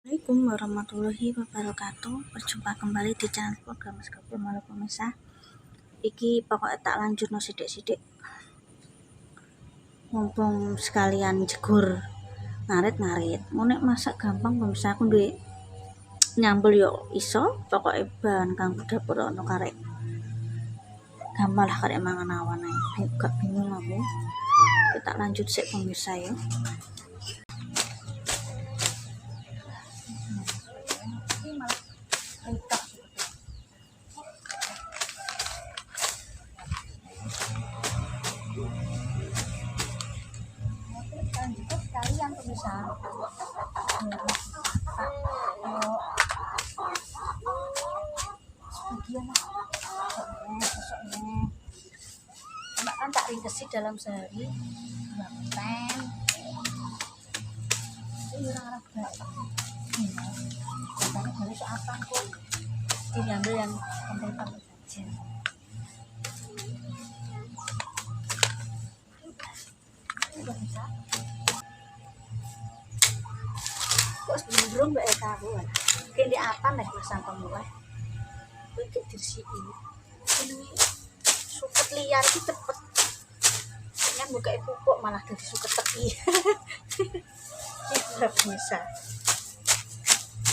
Assalamualaikum warahmatullahi wabarakatuh. Berjumpa kembali di channel program Skapul Malu Pemirsa. Iki pokoknya tak lanjut no sidik-sidik. Mumpung sekalian jegur ngarit. Monek masak gampang pemirsa, aku duwe nyambel yo iso, pokoknya bahan kang dapur ono karek. Gampang lah karek mangan awan ae. Gak bingung aku. Kita lanjut sik pemirsa ya. Sekalian pemirsa. Sebagian enak kan tak ringkesi dalam sehari. Pen. Ini orang-orang berapa? Katanya dari seapan kok. Ini ambil yang penting saja. Bisa. Kok sebelum mbak Eka aku kayak di apa nih pasang pemulai kayak dirsiki ini suket liar sih cepet yang buka pupuk malah jadi suket teki ini nggak bisa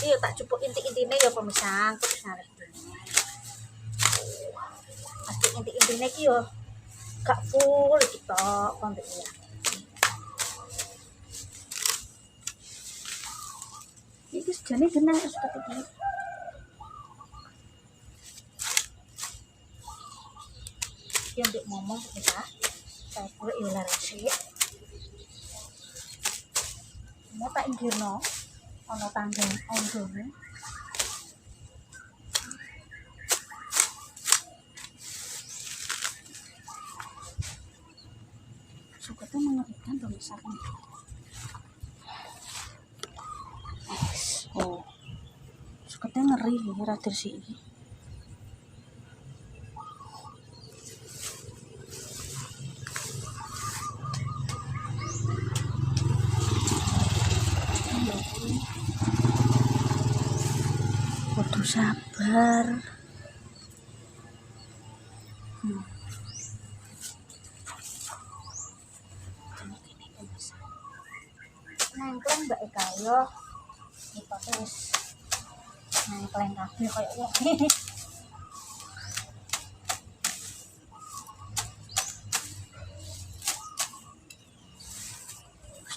iya tak cukup inti-intinya ya pemisah aku bisa pasti inti-intinya ki yo gak full gitu kontennya. Ini sejane genang suket iki. Yang untuk ngomong kita saya pura ilah resik mau tak inggirno ono tanggung ondone suketnya mengerikan pemirsa oh suketnya ngeri radir sih kudu sabar. Nengkleng mbak Eka yo hipotesis nengkleng kabeh kayak wong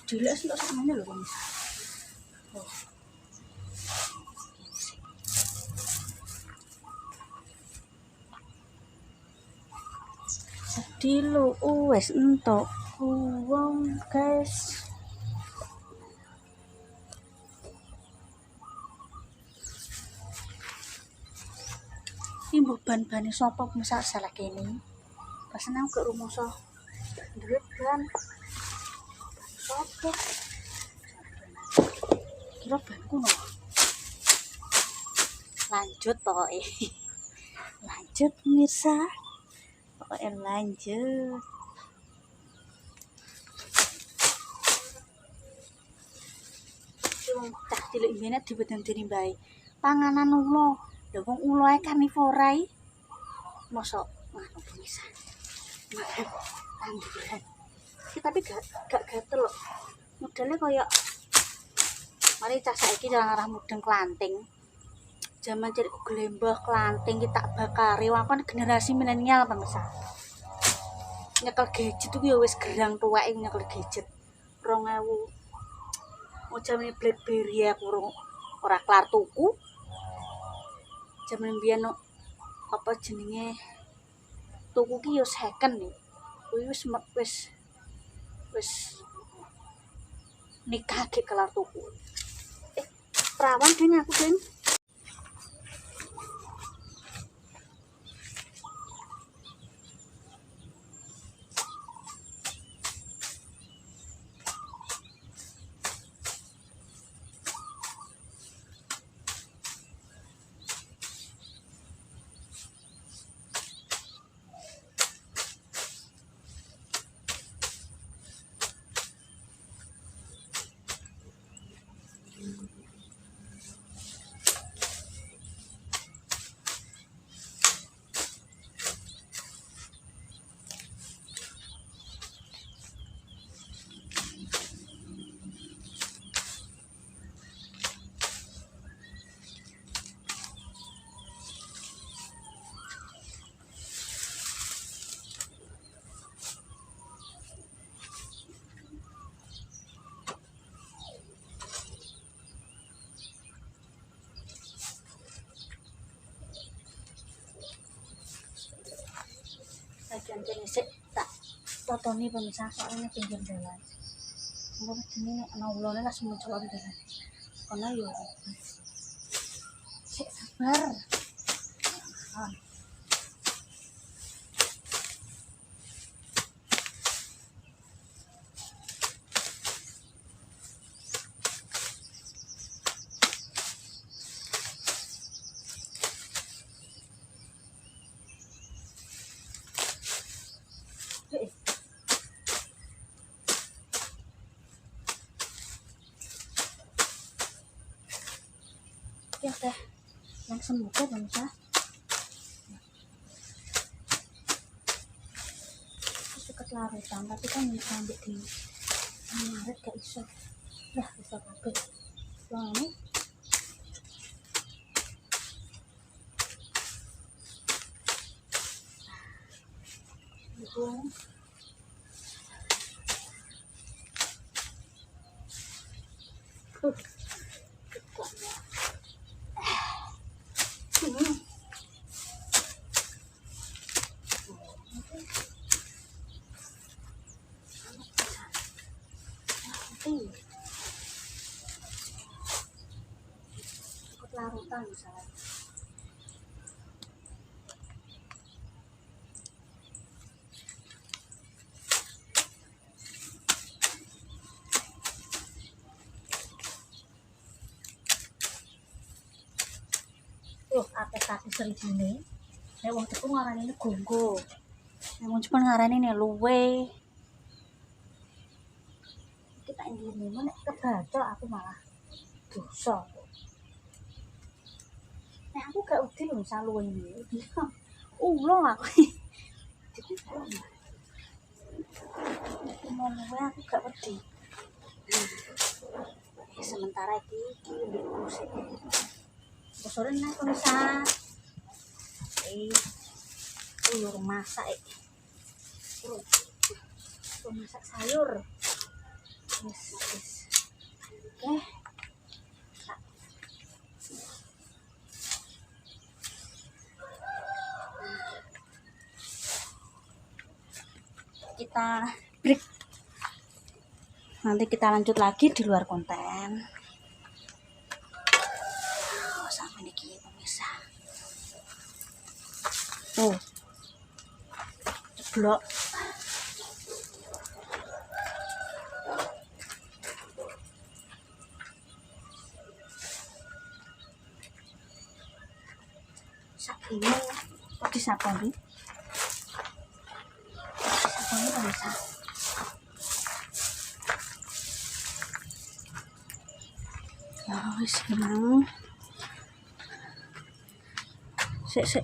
jelas enggak semuanya loh pemirsa. Sedih lu wes entok uang guys. Ini ban-ban sapa misal salah kene. Pas nang ke rumah so. Duit ban. Sapa? Kira banku no. Lanjut pokoknya. Lanjut pemirsa. Pokoknya lanjut. Wong cah cilik mbene dibedenteni bae. Panganan ulo. Lha wong ulo ae karnivora iki. Mosok ngono pemirsa. Makan tanduran. Tapi gak gatel loh. Modelnya kayak mari cah saiki jalan arah mudeng Klanting. Zaman cilik glembah Klanting kita bakare wakon generasi milenial pemirsa. Nyekel gadget tuh ya wis gerang tuweke nyekel gadget. 2000 mau jamane BlackBerry aku ora kelar tuku. Jaman biyen apa jenenge tuku ki yo second nih. Kuwi wis nikah ke kelar tuku. Perawan dene aku den. Ganti sik tak totoni pemisah soalnya pinggir jalan. Engko ini ana ulone langsung muncul di jalan. Kono yo. Sik sabar. Ya teh, yang semutnya pemisah. Deket larutan, tapi kan bisa ambil di Maret gak iso. Lah bisa kabeh. Wah, ini hubung ikut larutan misalnya. Akeh serigine. Nek wong Jepang ngarani gonggo. Nek wong Jepang ngarani luwe. Kita ini nek kebaca aku malah dosa. Nek aku gak udin lho saluwe ini. Ulo aku. Jadi mau luwe aku gak wedi. Sementara iki mbekku sik. Sore nek pemisah. Uyur masak masak sayur. Yes. Oke. Kita break. Nanti kita lanjut lagi di luar konten. Sampai ini pemirsa. Ceblok. Sakine kok disaponi? Disaponi pemirsa. Ya wis gimana? Sik.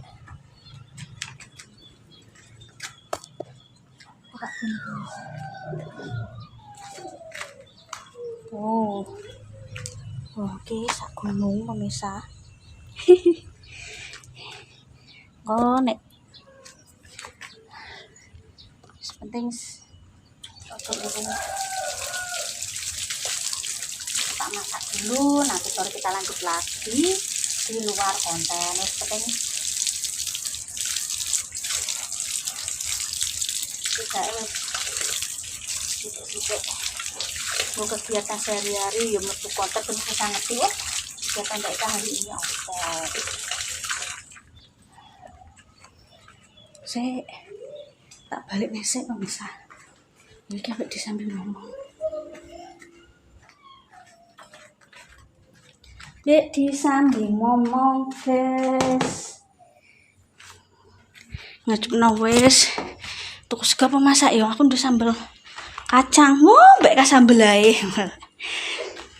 Oke, sak gunung pemirsa. Nek penting kita masak dulu, nanti sore kita lanjut lagi di luar konten. Penting tidak mau kegiatan sehari-hari ya metu konten pun bisa ngerti ya kegiatan kita hari ini apa. Saya tak balik mesek pemirsa. Ini kan di sambil ngomong. Dek di sambil ngomong guys. Ngajuk wes. Tuku sego pemasak ya aku udah sambel kacang. Mbek ka sambel ae.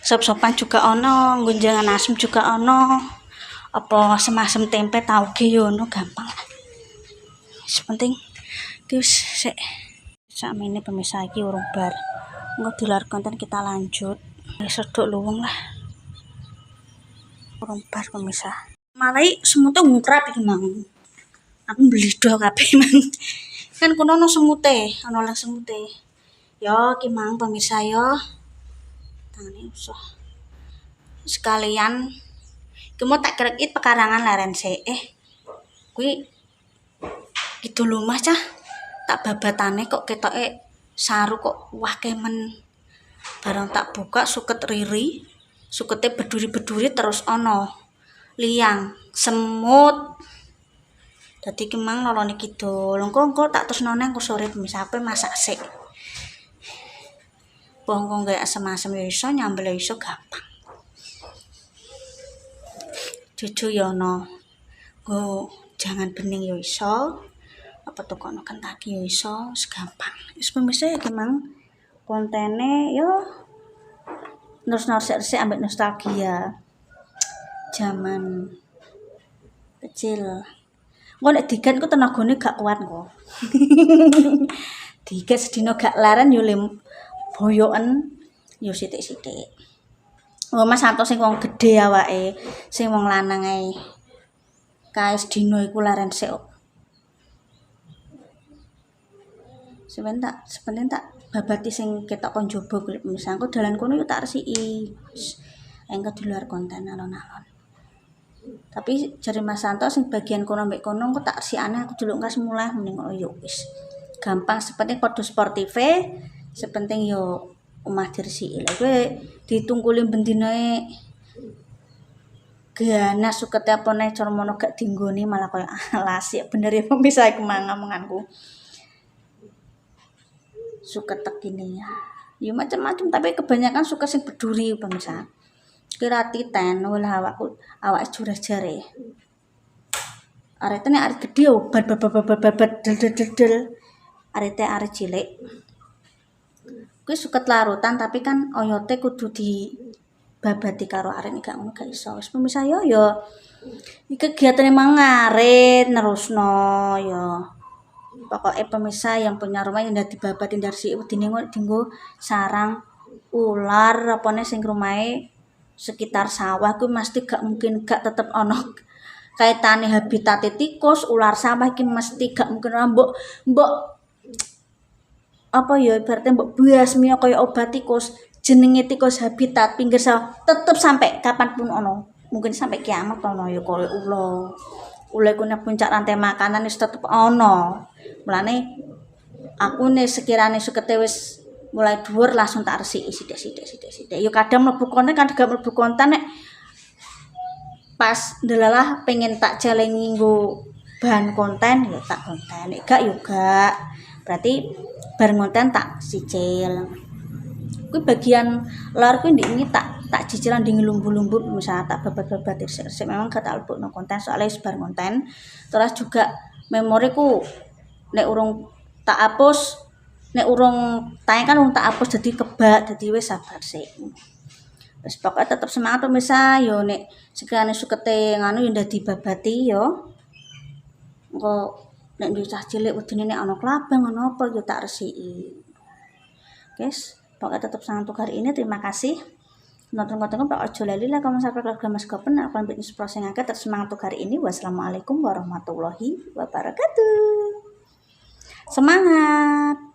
Sop-sopan juga ono, gunjangan asem juga ono. Apa semasem tempe tauge yo ono gampang. Penting terus sik sakmene pemirsa iki urung bar. Engko di luar konten kita lanjut. Sedok luwung lah. Urung bar pemirsa. Malah semute ngkrap iki mang. Aku beli do kabeh mang. Kan kono ono semute, ono lah semute. Yo ki mang pemirsa yo. Tangane usah. Sekalian ki mau tak krekit pekarangan leren sik. Kuwi gitu loh mas cah tak babatane kok ketoke saru kok wah kemen. Barang tak buka suket riri, sukete beduri-beduri terus ono liang, semut. Dadi ki mang lolone kidul. Engko tak tresnone engko sore misal masak sik. Wong gawe asem-asem ya iso, nyambel ya iso gampang. Cucu ya ono. Go jangan bening ya iso. Apa tukono kentaki ya iso, segampang. Wis pemirsa ya memang kontene yo nostalgia ambek nostalgia zaman kecil. Engko nek digat ku tenagane gak kuat kok. Digat sedina gak leren yo boyoken yo sithik-sithik. Oh Mas Santo sing wong gedhe awake, sing wong lanang ae. Kae sedina iku leren sik kok. Sebentar tak babati sing ketok kon jaba kulit misang. Kok dalan kono yo tak resiki. Engko di luar konten alon-alon. Tapi jare Mas Santo sing bagian kono mbek kono kok tak resikane aku delok ngas mulai mending kok yo wis. Gampang sepenting padha sportive, sepenting yo omah diresiki. Lha kowe ditungkuli bendinae ganas sukete apane cara mono gak dinggoni malah koyo alas ya bener ya pemisah iku mangan-manganku. Suket tekine ya. Ya macam-macam tapi kebanyakan suka sing beduri pemirsa. Kira titen olah awak curah jare. Arete nek arek gedhe yo babat del. Arete arek cilik. Kuwi suket larutan tapi kan oyote kudu dibabati karo arek nek gak ngono gak iso. Wis pemirsa yo iki kegiatane mangarit nerusno yo. Pokoknya pemirsa yang punya rumah yang udah dibabatin dari si wedine dinggo sarang ular apane sing rumahe sekitar sawah kuwi mesti gak mungkin gak tetep ono kaitane habitat tikus, ular sawah iki mesti gak mungkin mbok apa ya ibaratnya mbok basmi kaya obat tikus, jenenge tikus habitat pinggir sawah tetep sampai kapanpun ono. Mungkin sampai kiamat ono ya kaya ula. Ula iku nek puncak rantai makanan wis tetep ono. Mulane aku nek sekirane sukete wis mulai dhuwur langsung tak resiki sithik-sithik. Ya kadang mlebu konten kadang gak mlebu konten nek pas ndelalah pengen tak jalengi nggo bahan konten ya tak konten. Nek gak yo gak. Berarti bareng konten tak sicil. Kuwi bagian lor kuwi ndek tak cicilan di lumbu-lumbu misalnya tak babat-babat resik memang gak tak lebokno konten soalnya wis bareng konten. Terus juga memoriku nek urung tak hapus, nek urung tayang kan urung tak hapus dadi kebak, dadi wis sabar sik. Wis pokoke tetep semangat pemirsa yo nek sekirane sukete nganu yo dadi babati yo. Engko nek cah cilik wedine nek ana klabang ana apa yo tak resiki. Guys, pokoknya tetap sangat untuk hari ini. Terima kasih nonton-nonton Pak Ojo Lali lah kamu sampai keluarga Mas Gopen akan bikin proses yang agak semangat untuk hari ini. Wassalamualaikum warahmatullahi wabarakatuh. Semangat.